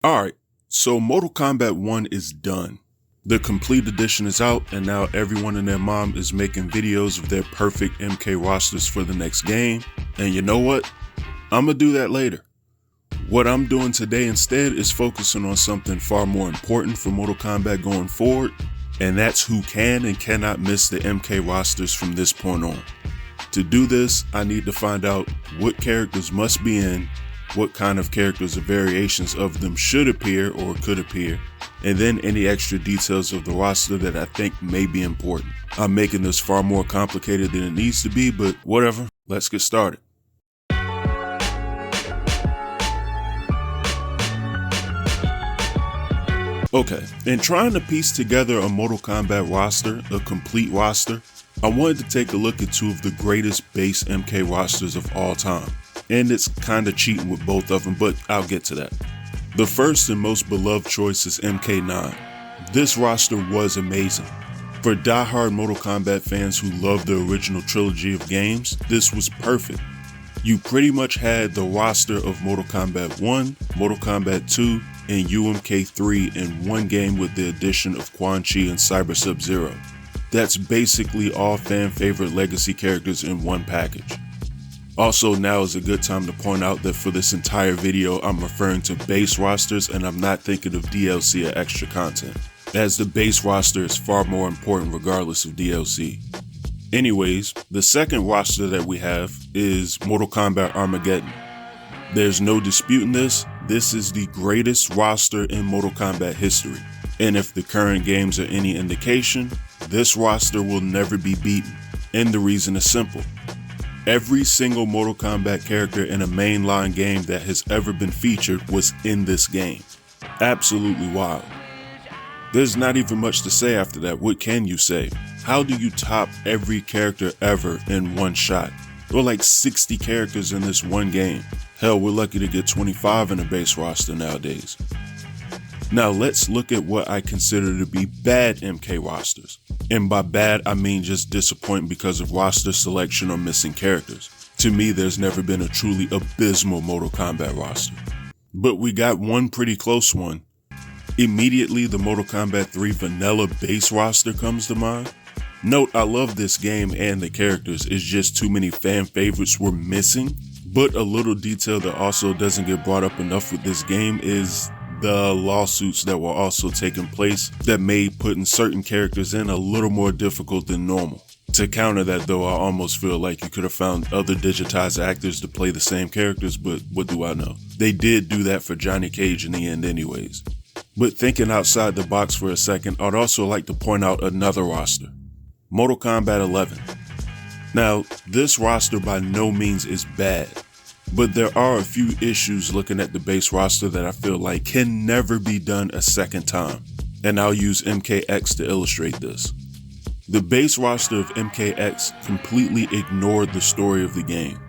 Alright, so Mortal Kombat 1 is done. The complete edition is out, and now everyone and their mom is making videos of their perfect MK rosters for the next game. And you know what? I'm gonna do that later. What I'm doing today instead is focusing on something far more important for Mortal Kombat going forward, and that's who can and cannot miss the MK rosters from this point on. To do this, I need to find out what characters must be in, what kind of characters or variations of them should appear or could appear, and then any extra details of the roster that I think may be important. I'm making this far more complicated than it needs to be, but whatever, let's get started. Okay, in trying to piece together a Mortal Kombat roster, a complete roster, I wanted to take a look at two of the greatest base MK rosters of all time. And it's kinda cheating with both of them, but I'll get to that. The first and most beloved choice is MK9. This roster was amazing. For die-hard Mortal Kombat fans who love the original trilogy of games, this was perfect. You pretty much had the roster of Mortal Kombat 1, Mortal Kombat 2, and UMK3 in one game with the addition of Quan Chi and Cyber Sub-Zero. That's basically all fan favorite legacy characters in one package. Also, now is a good time to point out that for this entire video, I'm referring to base rosters and I'm not thinking of DLC or extra content, as the base roster is far more important regardless of DLC. Anyways, the second roster that we have is Mortal Kombat Armageddon. There's no disputing this is the greatest roster in Mortal Kombat history. And if the current games are any indication, this roster will never be beaten. And the reason is simple. Every single Mortal Kombat character in a mainline game that has ever been featured was in this game. Absolutely wild. There's not even much to say after that. What can you say? How do you top every character ever in one shot? There are like 60 characters in this one game. Hell, we're lucky to get 25 in a base roster nowadays. Now let's look at what I consider to be bad MK rosters. And by bad, I mean just disappointing because of roster selection or missing characters. To me, there's never been a truly abysmal Mortal Kombat roster. But we got one pretty close one. Immediately, the Mortal Kombat 3 vanilla base roster comes to mind. Note, I love this game and the characters, it's just too many fan favorites were missing. But a little detail that also doesn't get brought up enough with this game is the lawsuits that were also taking place that made putting certain characters in a little more difficult than normal. To counter that though, I almost feel like you could have found other digitized actors to play the same characters, but what do I know? They did do that for Johnny Cage in the end anyways. But thinking outside the box for a second, I'd also like to point out another roster. Mortal Kombat 11. Now, this roster by no means is bad. But there are a few issues looking at the base roster that I feel like can never be done a second time, and I'll use MKX to illustrate this. The base roster of MKX completely ignored the story of the game.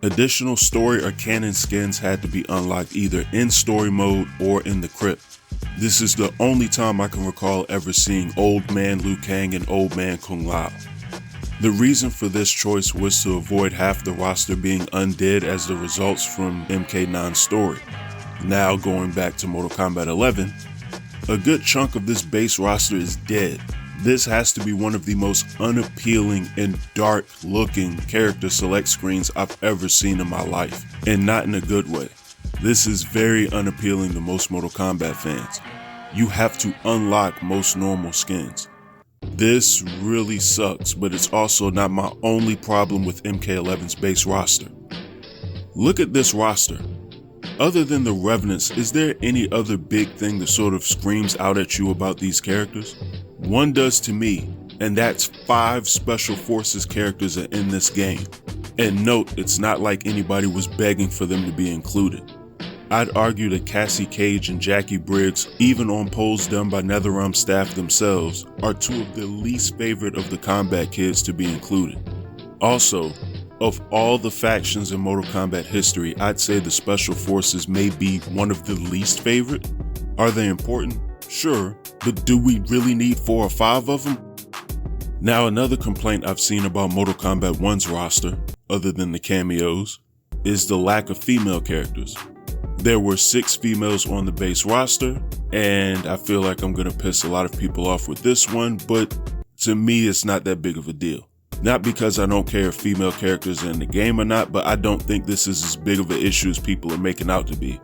Additional story or canon skins had to be unlocked either in story mode or in the crypt. This is the only time I can recall ever seeing Old Man Liu Kang and Old Man Kung Lao. The reason for this choice was to avoid half the roster being undead as the results from MK9's story. Now going back to Mortal Kombat 11, a good chunk of this base roster is dead. This has to be one of the most unappealing and dark looking character select screens I've ever seen in my life, and not in a good way. This is very unappealing to most Mortal Kombat fans. You have to unlock most normal skins. This really sucks, but it's also not my only problem with MK11's base roster. Look at this roster. Other than the Revenants, is there any other big thing that sort of screams out at you about these characters? One does to me, and that's 5 Special Forces characters are in this game. And note, it's not like anybody was begging for them to be included. I'd argue that Cassie Cage and Jackie Briggs, even on polls done by Netherrealm staff themselves, are 2 of the least favorite of the combat kids to be included. Also, of all the factions in Mortal Kombat history, I'd say the Special Forces may be one of the least favorite. Are they important? Sure, but do we really need 4 or 5 of them? Now, another complaint I've seen about Mortal Kombat 1's roster, other than the cameos, is the lack of female characters. There were 6 females on the base roster, and I feel like I'm gonna piss a lot of people off with this one, but to me it's not that big of a deal. Not because I don't care if female characters are in the game or not, but I don't think this is as big of an issue as people are making out to be.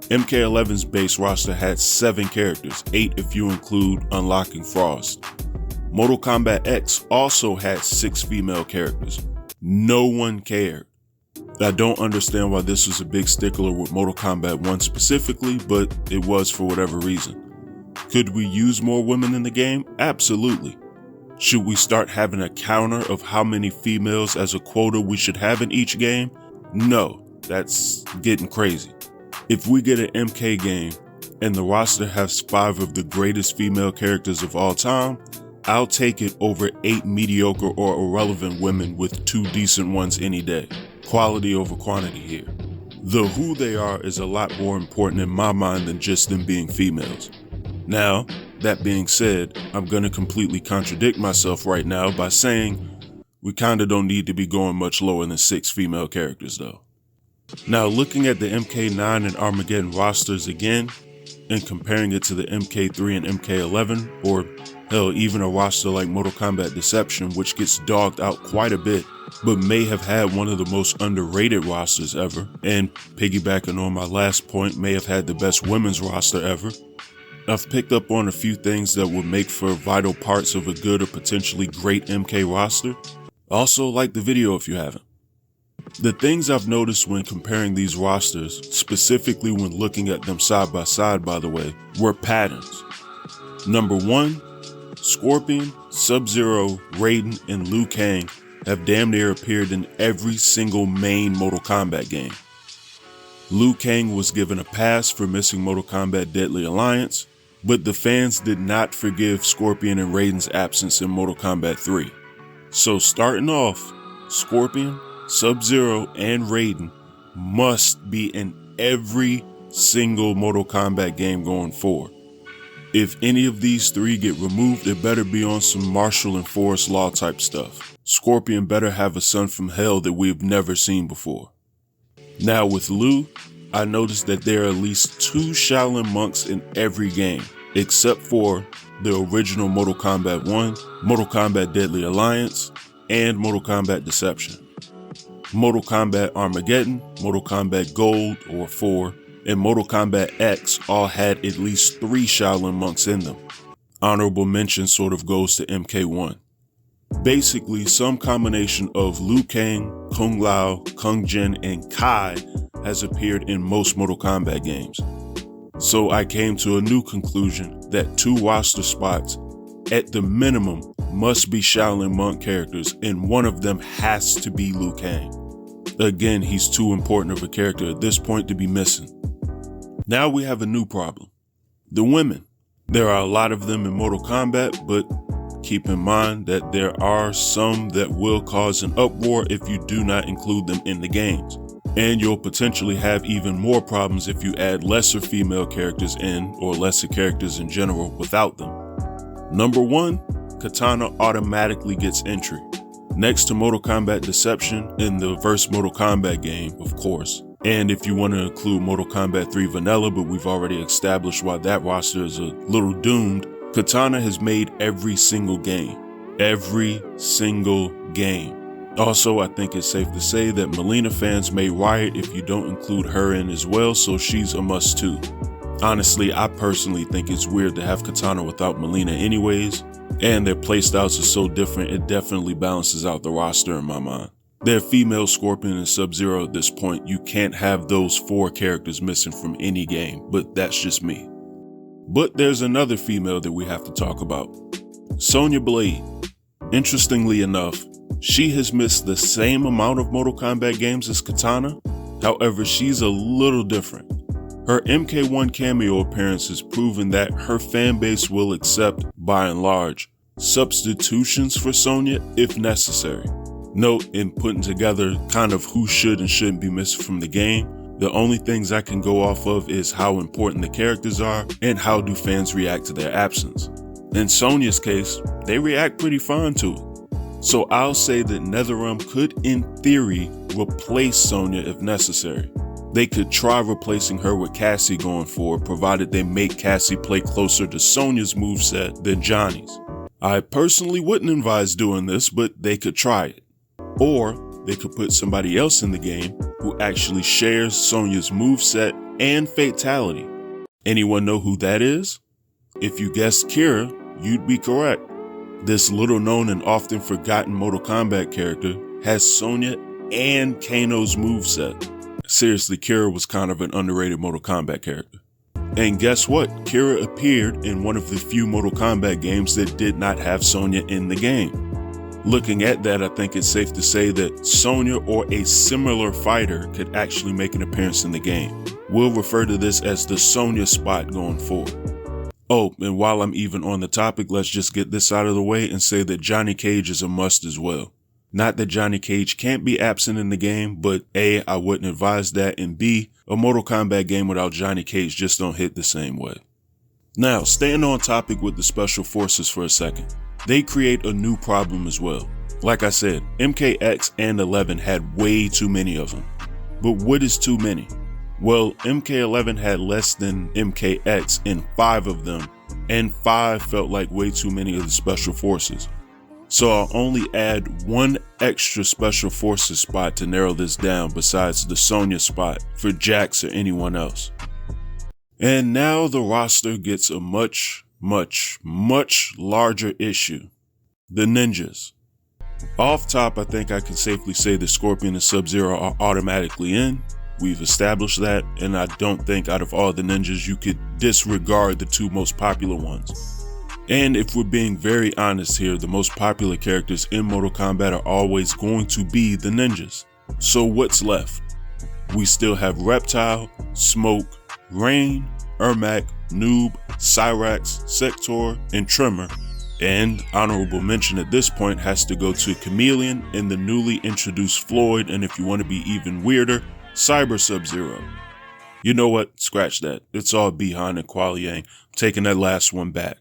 MK11's base roster had 7 characters, 8 if you include unlocking Frost. Mortal Kombat X also had 6 female characters. No one cared. I don't understand why this was a big stickler with Mortal Kombat 1 specifically, but it was for whatever reason. Could we use more women in the game? Absolutely. Should we start having a counter of how many females as a quota we should have in each game? No, that's getting crazy. If we get an MK game and the roster has 5 of the greatest female characters of all time, I'll take it over 8 mediocre or irrelevant women with 2 decent ones any day. Quality over quantity here. The who they are is a lot more important in my mind than just them being females. Now, that being said, I'm gonna completely contradict myself right now by saying we kinda don't need to be going much lower than 6 female characters though. Now, looking at the MK9 and Armageddon rosters again, and comparing it to the MK3 and MK11, or hell, even a roster like Mortal Kombat Deception, which gets dogged out quite a bit, but may have had one of the most underrated rosters ever, and piggybacking on my last point, may have had the best women's roster ever. I've picked up on a few things that would make for vital parts of a good or potentially great MK roster. Also, like the video if you haven't. The things I've noticed when comparing these rosters, specifically when looking at them side by side by the way, were patterns. Number 1, Scorpion, Sub-Zero, Raiden, and Liu Kang have damn near appeared in every single main Mortal Kombat game. Liu Kang was given a pass for missing Mortal Kombat Deadly Alliance, but the fans did not forgive Scorpion and Raiden's absence in Mortal Kombat 3. So starting off, Scorpion, Sub-Zero, and Raiden must be in every single Mortal Kombat game going forward. If any of these 3 get removed, it better be on some Marshall and Forrest Law type stuff. Scorpion better have a son from hell that we've never seen before. Now with Liu, I noticed that there are at least 2 Shaolin monks in every game, except for the original Mortal Kombat 1, Mortal Kombat Deadly Alliance, and Mortal Kombat Deception. Mortal Kombat Armageddon, Mortal Kombat Gold or 4, and Mortal Kombat X all had at least 3 Shaolin monks in them. Honorable mention sort of goes to MK1. Basically, some combination of Liu Kang, Kung Lao, Kung Jin, and Kai has appeared in most Mortal Kombat games. So I came to a new conclusion that 2 roster spots, at the minimum, must be Shaolin monk characters, and one of them has to be Liu Kang. Again, he's too important of a character at this point to be missing. Now we have a new problem. The women. There are a lot of them in Mortal Kombat, but keep in mind that there are some that will cause an uproar if you do not include them in the games. And you'll potentially have even more problems if you add lesser female characters in, or lesser characters in general, without them. Number 1, Katana automatically gets entry. Next to Mortal Kombat Deception in the first Mortal Kombat game, of course. And if you want to include Mortal Kombat 3 Vanilla, but we've already established why that roster is a little doomed, Katana has made every single game. Every single game. Also, I think it's safe to say that Mileena fans may riot if you don't include her in as well, so she's a must too. Honestly, I personally think it's weird to have Katana without Mileena anyways, and their playstyles are so different it definitely balances out the roster in my mind. They're female Scorpion and Sub-Zero at this point. You can't have those 4 characters missing from any game, but that's just me. But there's another female that we have to talk about. Sonya Blade. Interestingly enough, she has missed the same amount of Mortal Kombat games as Katana. However, she's a little different. Her MK1 cameo appearance has proven that her fan base will accept, by and large, substitutions for Sonya if necessary. Note, in putting together kind of who should and shouldn't be missing from the game, the only things I can go off of is how important the characters are and how do fans react to their absence. In Sonya's case, they react pretty fine to it. So I'll say that Netherrealm could, in theory, replace Sonya if necessary. They could try replacing her with Cassie going forward, provided they make Cassie play closer to Sonya's moveset than Johnny's. I personally wouldn't advise doing this, but they could try it. Or they could put somebody else in the game who actually shares Sonya's moveset and fatality. Anyone know who that is? If you guessed Kira, you'd be correct. This little known and often forgotten Mortal Kombat character has Sonya and Kano's moveset. Seriously, Kira was kind of an underrated Mortal Kombat character. And guess what? Kira appeared in one of the few Mortal Kombat games that did not have Sonya in the game. Looking at that, I think it's safe to say that Sonya or a similar fighter could actually make an appearance in the game. We'll refer to this as the Sonya spot going forward. Oh, and while I'm even on the topic, let's just get this out of the way and say that Johnny Cage is a must as well. Not that Johnny Cage can't be absent in the game, but A, I wouldn't advise that, and B, a Mortal Kombat game without Johnny Cage just don't hit the same way. Now, staying on topic with the Special Forces for a second, they create a new problem as well. Like I said, MKX and 11 had way too many of them. But what is too many? Well, MK11 had less than MKX in 5 of them, and 5 felt like way too many of the Special Forces. So I'll only add one extra Special Forces spot to narrow this down besides the Sonya spot for Jax or anyone else. And now the roster gets a much larger issue. The ninjas. Off top, I think I can safely say that Scorpion and Sub-Zero are automatically in. We've established that, and I don't think out of all the ninjas you could disregard the 2 most popular ones. And if we're being very honest here, the most popular characters in Mortal Kombat are always going to be the ninjas. So what's left? We still have Reptile, Smoke, Rain, Ermac, Noob, Cyrax, Sector, and Tremor. And honorable mention at this point has to go to Chameleon and the newly introduced Floyd, and if you want to be even weirder, Cyber Sub-Zero. You know what? Scratch that. It's all Bi-Han and Kuai Liang. I'm taking that last one back.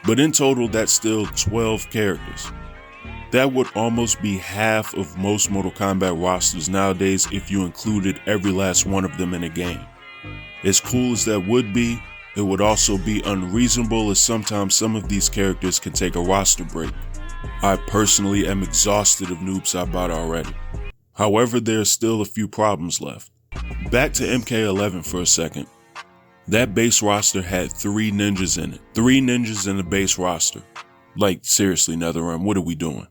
But in total, that's still 12 characters. That would almost be half of most Mortal Kombat rosters nowadays if you included every last one of them in a game. As cool as that would be, it would also be unreasonable as sometimes some of these characters can take a roster break. I personally am exhausted of Noob Saibot already. However, there are still a few problems left. Back to MK11 for a second. That base roster had 3 ninjas in it. 3 ninjas in the base roster. Like, seriously, Netherrealm, what are we doing?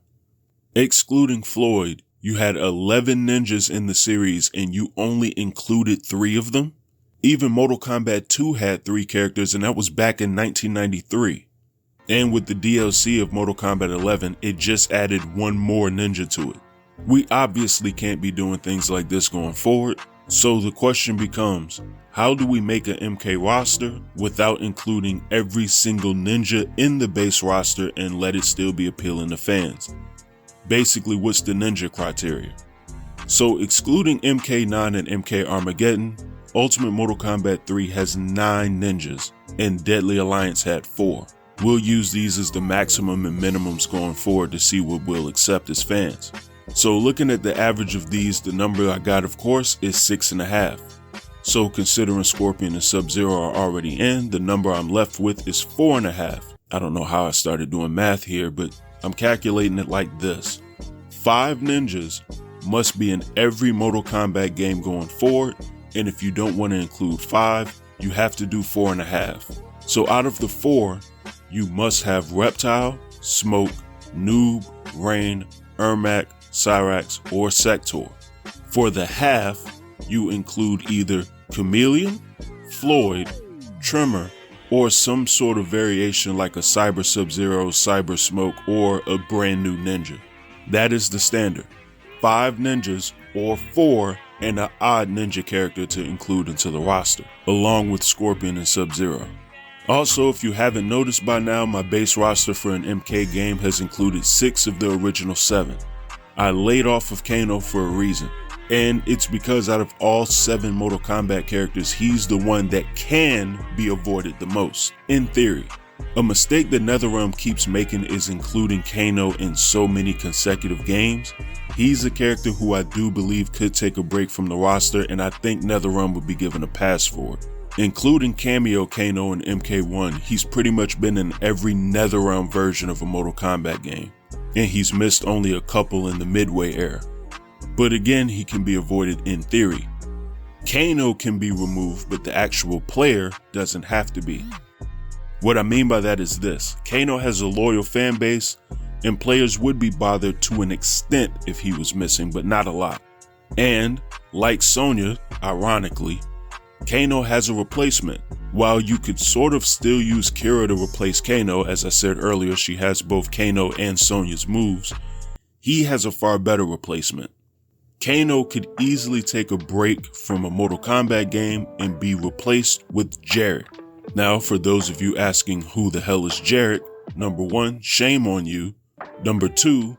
Excluding Floyd, you had 11 ninjas in the series and you only included 3 of them? Even Mortal Kombat 2 had 3 characters, and that was back in 1993. And with the DLC of Mortal Kombat 11, it just added 1 more ninja to it. We obviously can't be doing things like this going forward, so the question becomes, how do we make an MK roster without including every single ninja in the base roster and let it still be appealing to fans? Basically, what's the ninja criteria? So excluding MK9 and MK Armageddon, Ultimate Mortal Kombat 3 has 9 ninjas, and Deadly Alliance had 4. We'll use these as the maximum and minimums going forward to see what we'll accept as fans. So looking at the average of these, the number I got, of course, is 6.5. So considering Scorpion and Sub-Zero are already in, the number I'm left with is 4.5. I don't know how I started doing math here, but I'm calculating it like this. 5 ninjas must be in every Mortal Kombat game going forward, and if you don't want to include 5, you have to do 4.5. So out of the 4, you must have Reptile, Smoke, Noob, Rain, Ermac, Cyrax, or Sector. For the half, you include either Chameleon, Floyd, Tremor, or some sort of variation like a Cyber Sub-Zero, Cyber Smoke, or a brand new ninja. That is the standard. 5 ninjas or 4 and an odd ninja character to include into the roster, along with Scorpion and Sub-Zero. Also, if you haven't noticed by now, my base roster for an MK game has included 6 of the original 7. I laid off of Kano for a reason, and it's because out of all 7 Mortal Kombat characters, he's the one that can be avoided the most, in theory. A mistake that Netherrealm keeps making is including Kano in so many consecutive games, He's a character who I do believe could take a break from the roster, and I think Netherrealm would be given a pass for it. Including cameo Kano in MK1, he's pretty much been in every Netherrealm version of a Mortal Kombat game, and he's missed only a couple in the Midway era. But again, he can be avoided in theory. Kano can be removed, but the actual player doesn't have to be. What I mean by that is this: Kano has a loyal fan base, and players would be bothered to an extent if he was missing, but not a lot. And, like Sonya, ironically, Kano has a replacement. While you could sort of still use Kira to replace Kano, as I said earlier, she has both Kano and Sonya's moves, he has a far better replacement. Kano could easily take a break from a Mortal Kombat game and be replaced with Jarrett. Now, for those of you asking who the hell is Jarrett, number one, shame on you. Number two,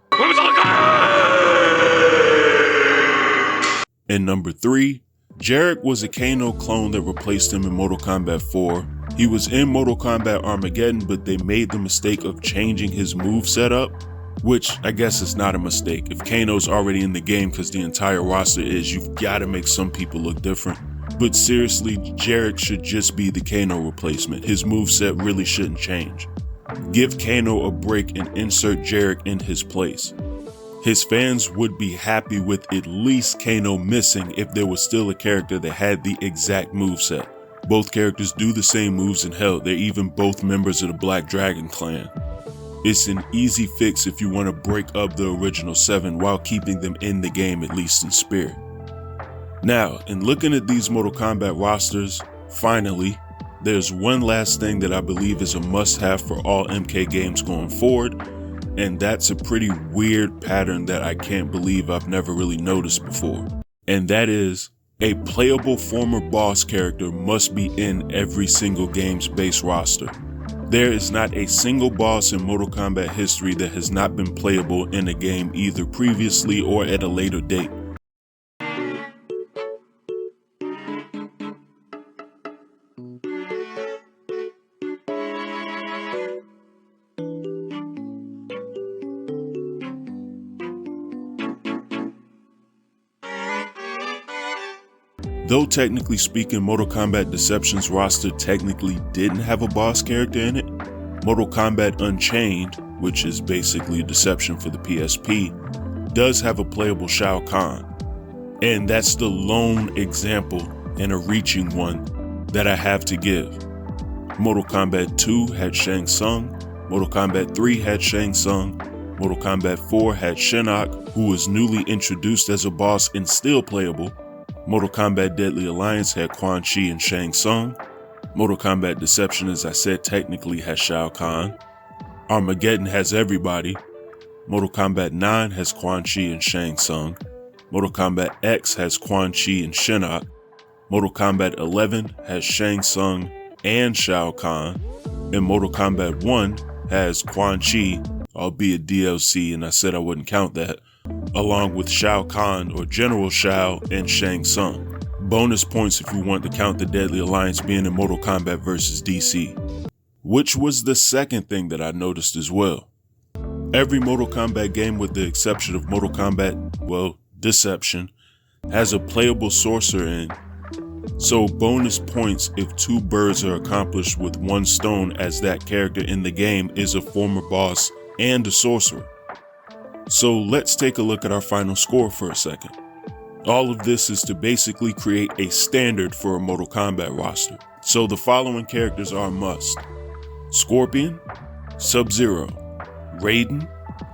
and number three, Jarrett was a Kano clone that replaced him in Mortal Kombat 4. He was in Mortal Kombat Armageddon, but they made the mistake of changing his move setup, which I guess is not a mistake. If Kano's already in the game, because the entire roster is, you've got to make some people look different. But seriously, Jarrett should just be the Kano replacement. His moveset really shouldn't change. Give Kano a break and insert Jarrett in his place. His fans would be happy with at least Kano missing if there was still a character that had the exact moveset. Both characters do the same moves, and hell, they're even both members of the Black Dragon clan. It's an easy fix if you want to break up the original 7 while keeping them in the game, at least in spirit. Now, in looking at these Mortal Kombat rosters, finally, there's one last thing that I believe is a must-have for all MK games going forward, and that's a pretty weird pattern that I can't believe I've never really noticed before. And that is, a playable former boss character must be in every single game's base roster. There is not a single boss in Mortal Kombat history that has not been playable in a game either previously or at a later date. Though technically speaking, Mortal Kombat Deception's roster technically didn't have a boss character in it, Mortal Kombat Unchained, which is basically Deception for the PSP, does have a playable Shao Kahn. And that's the lone example, and a reaching one, that I have to give. Mortal Kombat 2 had Shang Tsung, Mortal Kombat 3 had Shang Tsung, Mortal Kombat 4 had Shinnok, who was newly introduced as a boss and still playable. Mortal Kombat Deadly Alliance had Quan Chi and Shang Tsung. Mortal Kombat Deception, as I said, technically has Shao Kahn. Armageddon has everybody. Mortal Kombat 9 has Quan Chi and Shang Tsung. Mortal Kombat X has Quan Chi and Shinnok. Mortal Kombat 11 has Shang Tsung and Shao Kahn. And Mortal Kombat 1 has Quan Chi, albeit DLC, and I said I wouldn't count that, along with Shao Kahn or General Shao and Shang Tsung. Bonus points if you want to count the Deadly Alliance being in Mortal Kombat vs. DC. Which was the second thing that I noticed as well. Every Mortal Kombat game, with the exception of Mortal Kombat, well, Deception, has a playable sorcerer in. So bonus points if 2 birds are accomplished with 1 stone, as that character in the game is a former boss and a sorcerer. So let's take a look at our final score for a second. All of this is to basically create a standard for a Mortal Kombat roster. So the following characters are a must: Scorpion, Sub-Zero, Raiden,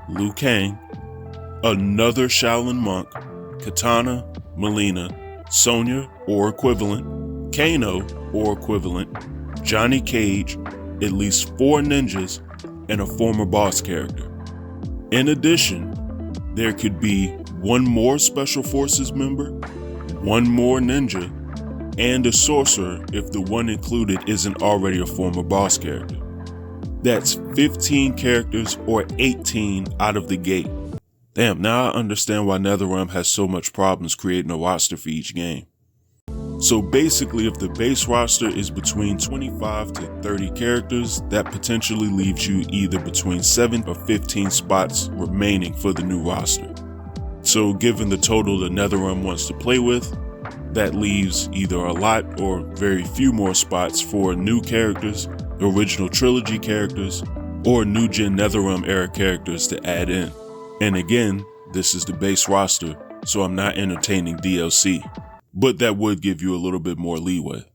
Liu Kang, another Shaolin monk, Katana, Mileena, Sonya or equivalent, Kano or equivalent, Johnny Cage, at least 4 ninjas, and a former boss character. In addition, there could be 1 more Special Forces member, 1 more ninja, and a sorcerer if the one included isn't already a former boss character. That's 15 characters or 18 out of the gate. Damn, now I understand why Netherrealm has so much problems creating a roster for each game. So basically, if the base roster is between 25 to 30 characters, that potentially leaves you either between 7 or 15 spots remaining for the new roster. So given the total the Netherrealm wants to play with, that leaves either a lot or very few more spots for new characters, original trilogy characters, or new gen Netherrealm era characters to add in. And again, this is the base roster, so I'm not entertaining DLC, but that would give you a little bit more leeway.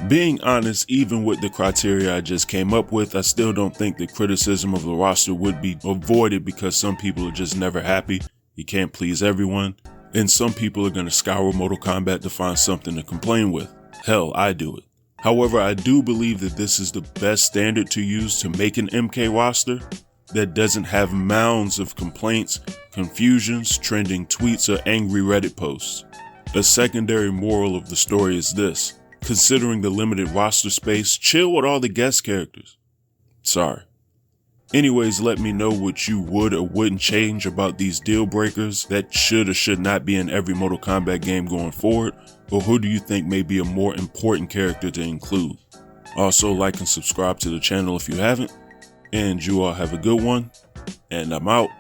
Being honest, even with the criteria I just came up with, I still don't think the criticism of the roster would be avoided because some people are just never happy. You can't please everyone. And some people are going to scour Mortal Kombat to find something to complain with. Hell, I do it. However, I do believe that this is the best standard to use to make an MK roster that doesn't have mounds of complaints, confusions, trending tweets, or angry Reddit posts. A secondary moral of the story is this: considering the limited roster space, chill with all the guest characters. Sorry. Anyways, let me know what you would or wouldn't change about these deal breakers that should or should not be in every Mortal Kombat game going forward, or who do you think may be a more important character to include? Also, like and subscribe to the channel if you haven't, and you all have a good one, and I'm out.